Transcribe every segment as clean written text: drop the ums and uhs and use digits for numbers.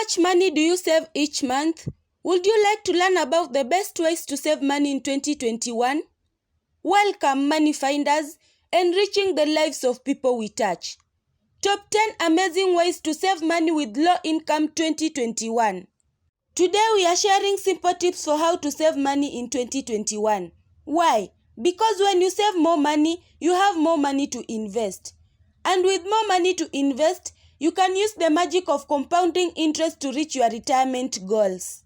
much money do you save each month? Would you like to learn about the best ways to save money in 2021? Welcome, money finders, enriching the lives of people we touch. Top 10 amazing ways to save money with low income 2021. Today we are sharing simple tips for how to save money in 2021. Why? Because when you save more money, you have more money to invest. And with more money to invest, you can use the magic of compounding interest to reach your retirement goals.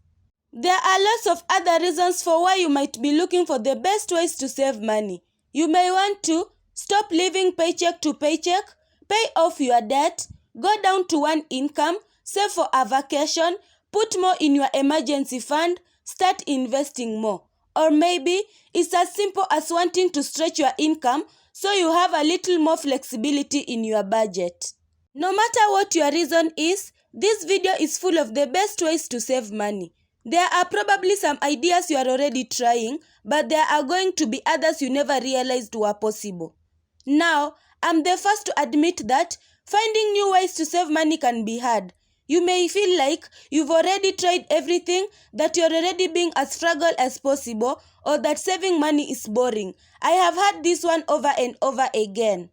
There are lots of other reasons for why you might be looking for the best ways to save money. You may want to stop living paycheck to paycheck, pay off your debt, go down to one income, save for a vacation, put more in your emergency fund, start investing more. Or maybe it's as simple as wanting to stretch your income so you have a little more flexibility in your budget. No matter what your reason is, this video is full of the best ways to save money. There are probably some ideas you are already trying, but there are going to be others you never realized were possible. Now, I'm the first to admit that finding new ways to save money can be hard. You may feel like you've already tried everything, that you're already being as frugal as possible, or that saving money is boring. I have heard this one over and over again.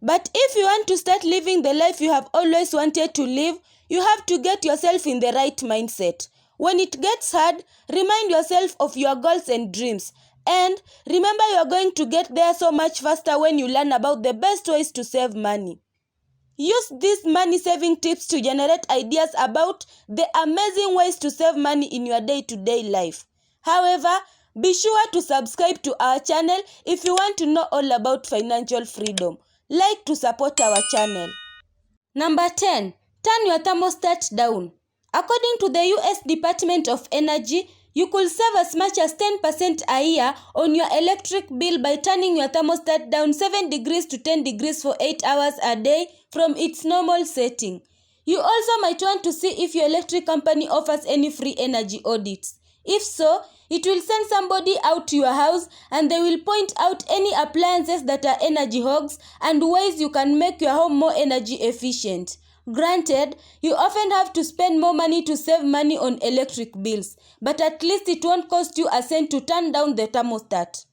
But if you want to start living the life you have always wanted to live, you have to get yourself in the right mindset. When it gets hard, remind yourself of your goals and dreams. And remember, you're going to get there so much faster when you learn about the best ways to save money. Use these money saving tips to generate ideas about the amazing ways to save money in your day-to-day life. However, be sure to subscribe to our channel if you want to know all about financial freedom. Like to support our channel. Number 10. Turn your thermostat down. According to the US Department of Energy, you could save as much as 10% a year on your electric bill by turning your thermostat down 7 degrees to 10 degrees for 8 hours a day from its normal setting. You also might want to see if your electric company offers any free energy audits. If so, it will send somebody out to your house and they will point out any appliances that are energy hogs and ways you can make your home more energy efficient. Granted, you often have to spend more money to save money on electric bills, but at least it won't cost you a cent to turn down the thermostat.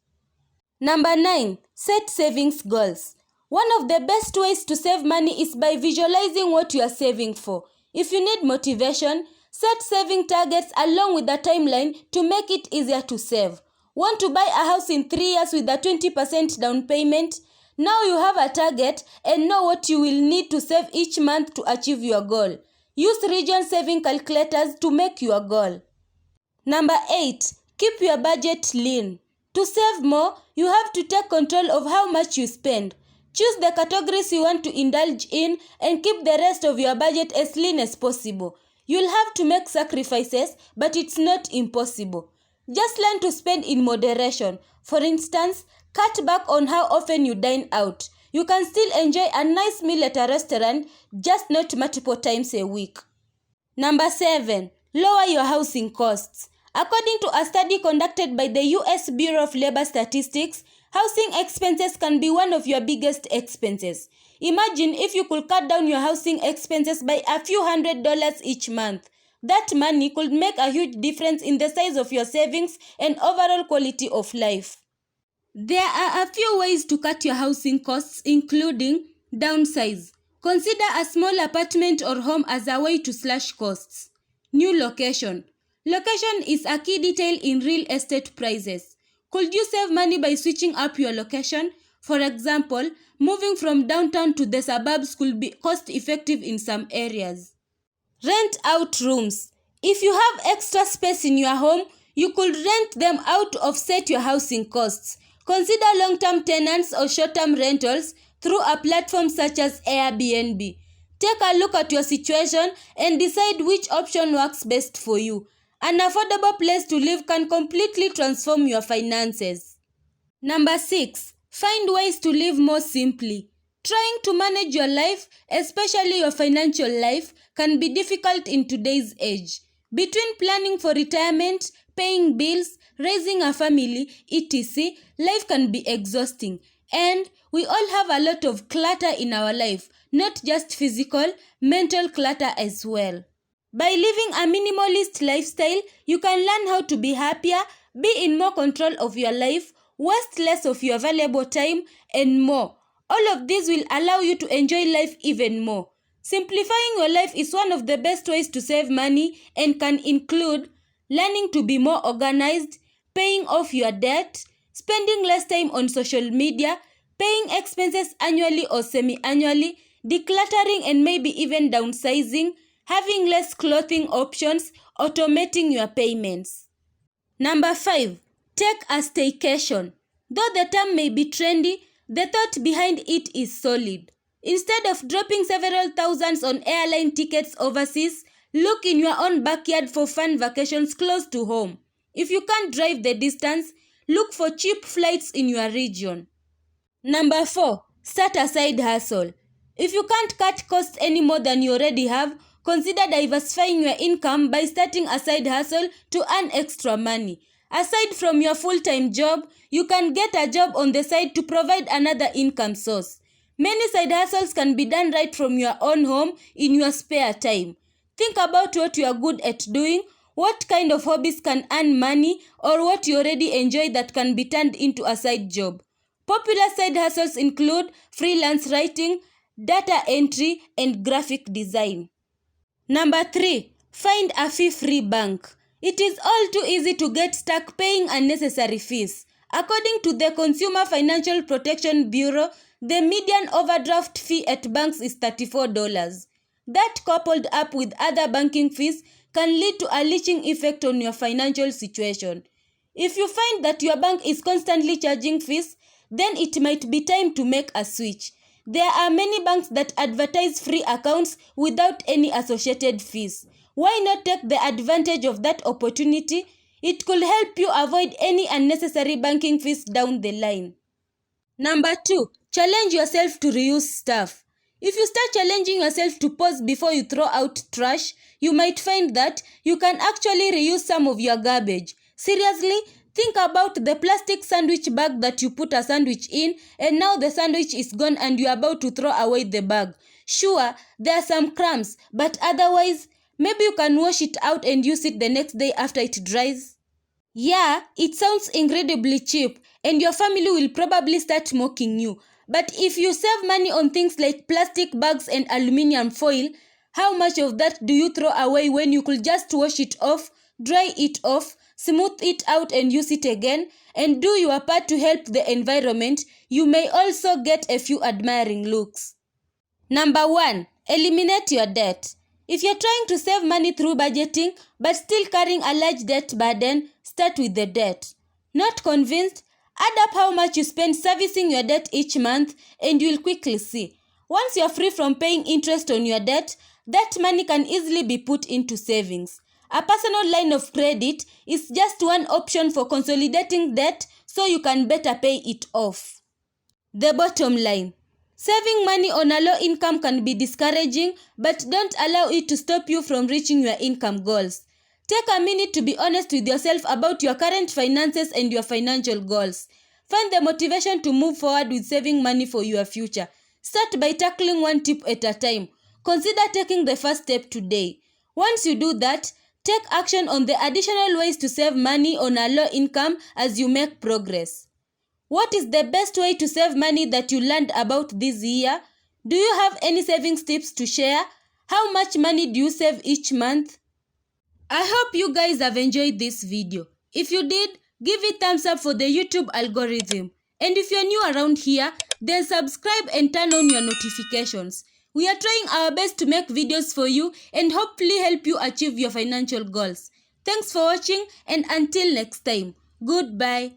Number 9. Set savings goals. One of the best ways to save money is by visualizing what you are saving for. If you need motivation, set saving targets along with a timeline to make it easier to save. Want to buy a house in 3 years with a 20% down payment? Now you have a target and know what you will need to save each month to achieve your goal. Use region saving calculators to make your goal. Number 8. Keep your budget lean. To save more, you have to take control of how much you spend. Choose the categories you want to indulge in and keep the rest of your budget as lean as possible. You'll have to make sacrifices, but it's not impossible. Just learn to spend in moderation. For instance, cut back on how often you dine out. You can still enjoy a nice meal at a restaurant, just not multiple times a week. Number 7. Lower your housing costs. According to a study conducted by the US Bureau of Labor Statistics, housing expenses can be one of your biggest expenses. Imagine if you could cut down your housing expenses by a few $100s each month. That money could make a huge difference in the size of your savings and overall quality of life. There are a few ways to cut your housing costs, including downsize. Consider a small apartment or home as a way to slash costs. New location. Location is a key detail in real estate prices. Could you save money by switching up your location? For example, moving from downtown to the suburbs could be cost-effective in some areas. Rent out rooms. If you have extra space in your home, you could rent them out to offset your housing costs. Consider long-term tenants or short-term rentals through a platform such as Airbnb. Take a look at your situation and decide which option works best for you. An affordable place to live can completely transform your finances. Number 6. Find ways to live more simply. Trying to manage your life, especially your financial life, can be difficult in today's age. Between planning for retirement, paying bills, raising a family, etc., life can be exhausting. And we all have a lot of clutter in our life, not just physical, mental clutter as well. By living a minimalist lifestyle, you can learn how to be happier, be in more control of your life, waste less of your valuable time, and more. All of this will allow you to enjoy life even more. Simplifying your life is one of the best ways to save money and can include learning to be more organized, paying off your debt, spending less time on social media, paying expenses annually or semi-annually, decluttering and maybe even downsizing, having less clothing options, automating your payments. Number 5. Take a staycation. Though the term may be trendy, the thought behind it is solid. Instead of dropping several thousands on airline tickets overseas, look in your own backyard for fun vacations close to home. If you can't drive the distance, look for cheap flights in your region. Number 4. Start a side hustle. If you can't cut costs any more than you already have, consider diversifying your income by starting a side hustle to earn extra money. Aside from your full-time job, you can get a job on the side to provide another income source. Many side hustles can be done right from your own home in your spare time. Think about what you are good at doing, what kind of hobbies can earn money, or what you already enjoy that can be turned into a side job. Popular side hustles include freelance writing, data entry, and graphic design. Number 3. Find a fee-free bank. It is all too easy to get stuck paying unnecessary fees. According to the Consumer Financial Protection Bureau, the median overdraft fee at banks is $34. That, coupled up with other banking fees, can lead to a leaching effect on your financial situation. If you find that your bank is constantly charging fees, then it might be time to make a switch. There are many banks that advertise free accounts without any associated fees. Why not take the advantage of that opportunity? It could help you avoid any unnecessary banking fees down the line. Number 2. Challenge yourself to reuse stuff. If you start challenging yourself to pause before you throw out trash, you might find that you can actually reuse some of your garbage. Seriously, think about the plastic sandwich bag that you put a sandwich in and now the sandwich is gone and you are about to throw away the bag. Sure, there are some crumbs, but otherwise, maybe you can wash it out and use it the next day after it dries. Yeah, it sounds incredibly cheap and your family will probably start mocking you. But if you save money on things like plastic bags and aluminium foil, how much of that do you throw away when you could just wash it off, dry it off, smooth it out and use it again, and do your part to help the environment? You may also get a few admiring looks. Number 1. Eliminate your debt. If you're trying to save money through budgeting but still carrying a large debt burden, start with the debt. Not convinced? Add up how much you spend servicing your debt each month and you'll quickly see. Once you're free from paying interest on your debt, that money can easily be put into savings. A personal line of credit is just one option for consolidating debt so you can better pay it off. The bottom line. Saving money on a low income can be discouraging, but don't allow it to stop you from reaching your income goals. Take a minute to be honest with yourself about your current finances and your financial goals. Find the motivation to move forward with saving money for your future. Start by tackling one tip at a time. Consider taking the first step today. Once you do that, take action on the additional ways to save money on a low income as you make progress. What is the best way to save money that you learned about this year? Do you have any savings tips to share? How much money do you save each month? I hope you guys have enjoyed this video. If you did, give it thumbs up for the YouTube algorithm. And if you're new around here, then subscribe and turn on your notifications. We are trying our best to make videos for you and hopefully help you achieve your financial goals. Thanks for watching and until next time, goodbye.